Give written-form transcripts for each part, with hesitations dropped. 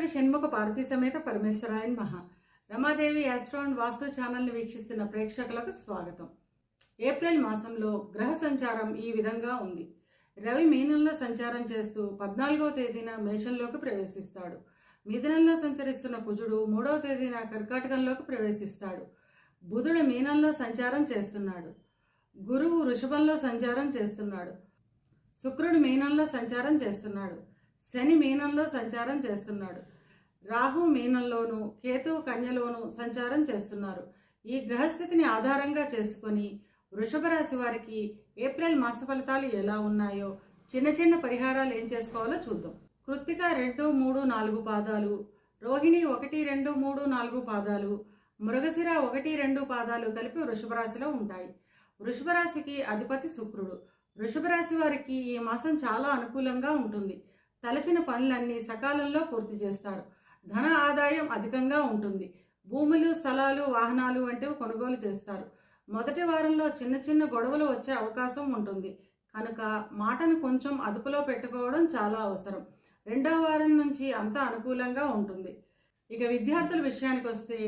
వెంకటాద్రి షణ్ముఖ పార్వతీ సమేత పరమేశ్వరాయ నమః. Ramadevi astro and వాస్తు ఛానల్ని వీక్షిస్తున్న ప్రేక్షకులకు స్వాగతం. ఏప్రిల్ మాసంలో గ్రహ సంచారం ఈ విధంగా ఉంది. రవి మీనంలో సంచారం చేస్తూ 14వ తేదీన మేషంలోకి ప్రవేశిస్తాడు. మిథునంలో సంచరిస్తున్న కుజుడు 3వ తేదీన కర్కాటకంలోకి ప్రవేశిస్తాడు. బుధుడు మీనంలో సంచారం చేస్తున్నాడు. గురువు వృషభంలో సంచారం చేస్తున్నాడు. శుక్రుడు మీనంలో సంచారం చేస్తున్నాడు. శని మీనంలో సంచారం చేస్తున్నాడు. రాహు మీనంలోను, కేతువు కన్యలోను సంచారం చేస్తున్నారు. ఈ గ్రహస్థితిని ఆధారంగా చేసుకొని వృషభ రాశి వారికి ఏప్రిల్ మాస ఫలితాలు ఎలా ఉన్నాయో, చిన్న చిన్న పరిహారాలు ఏం చేసుకోవాలో చూద్దాం. కృత్తిక 2, 3, 4 పాదాలు, రోహిణి 1, 2, 3, 4 పాదాలు, మృగశిర 1, 2 పాదాలు కలిపి వృషభ రాశిలో ఉంటాయి. వృషభ రాశికి అధిపతి శుక్రుడు. వృషభ రాశి వారికి ఈ మాసం చాలా అనుకూలంగా ఉంటుంది. తలచిన పనులన్నీ సకాలంలో పూర్తి చేస్తారు. ధన ఆదాయం అధికంగా ఉంటుంది. భూములు, స్థలాలు, వాహనాలు వంటివి కొనుగోలు చేస్తారు. మొదటి వారంలో చిన్న చిన్న గొడవలు వచ్చే అవకాశం ఉంటుంది. కనుక మాటను కొంచెం అదుపులో పెట్టుకోవడం చాలా అవసరం. రెండవ వారం నుంచి అంతా అనుకూలంగా ఉంటుంది. ఇక విద్యార్థుల విషయానికి వస్తే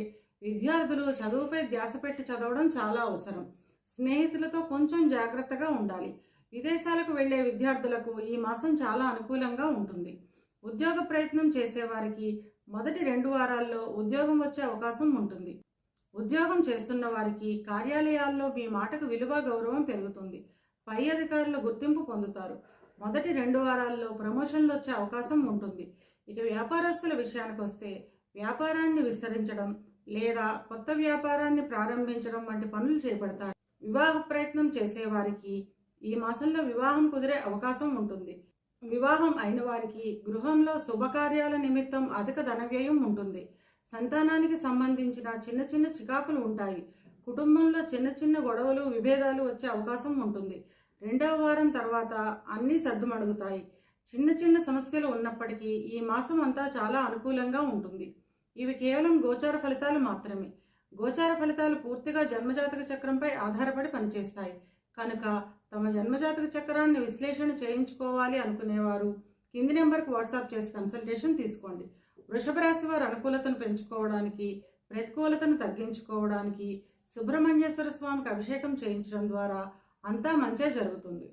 విద్యార్థులు చదువుపై ధ్యాస పెట్టి చదవడం చాలా అవసరం. స్నేహితులతో కొంచెం జాగ్రత్తగా ఉండాలి. విదేశాలకు వెళ్లే విద్యార్థులకు ఈ మాసం చాలా అనుకూలంగా ఉంటుంది. ఉద్యోగ ప్రయత్నం చేసేవారికి మొదటి 2 వారాల్లో ఉద్యోగం వచ్చే అవకాశం ఉంటుంది. ఉద్యోగం చేస్తున్న వారికి కార్యాలయాల్లో మీ మాటకు విలువ, గౌరవం పెరుగుతుంది. పై అధికారులు గుర్తింపు పొందుతారు. మొదటి 2 వారాల్లో ప్రమోషన్లు వచ్చే అవకాశం ఉంటుంది. ఇక వ్యాపారస్తుల విషయానికి వస్తే వ్యాపారాన్ని విస్తరించడం లేదా కొత్త వ్యాపారాన్ని ప్రారంభించడం వంటి పనులు చేపడతారు. వివాహ ప్రయత్నం చేసేవారికి ఈ మాసంలో వివాహం కుదిరే అవకాశం ఉంటుంది. వివాహం అయిన వారికి గృహంలో శుభకార్యాల నిమిత్తం అధిక ధన వ్యయం ఉంటుంది. సంతానానికి సంబంధించిన చిన్న చిన్న చికాకులు ఉంటాయి. కుటుంబంలో చిన్న చిన్న గొడవలు, విభేదాలు వచ్చే అవకాశం ఉంటుంది. 2వ వారం తర్వాత అన్నీ సర్దుమణుగుతాయి. చిన్న చిన్న సమస్యలు ఉన్నప్పటికీ ఈ మాసం అంతా చాలా అనుకూలంగా ఉంటుంది. ఇవి కేవలం గోచార ఫలితాలు మాత్రమే. గోచార ఫలితాలు పూర్తిగా జన్మజాతక చక్రంపై ఆధారపడి పనిచేస్తాయి. కనుక తమ జన్మజాతక చక్రాన్ని విశ్లేషణ చేయించుకోవాలి అనుకునేవారు కింది నెంబర్కి వాట్సాప్ చేసి కన్సల్టేషన్ తీసుకోండి. వృషభ రాశి వారు అనుకూలతను పెంచుకోవడానికి, ప్రతికూలతను తగ్గించుకోవడానికి సుబ్రహ్మణ్యేశ్వర స్వామికి అభిషేకం చేయించడం ద్వారా అంతా మంచే జరుగుతుంది.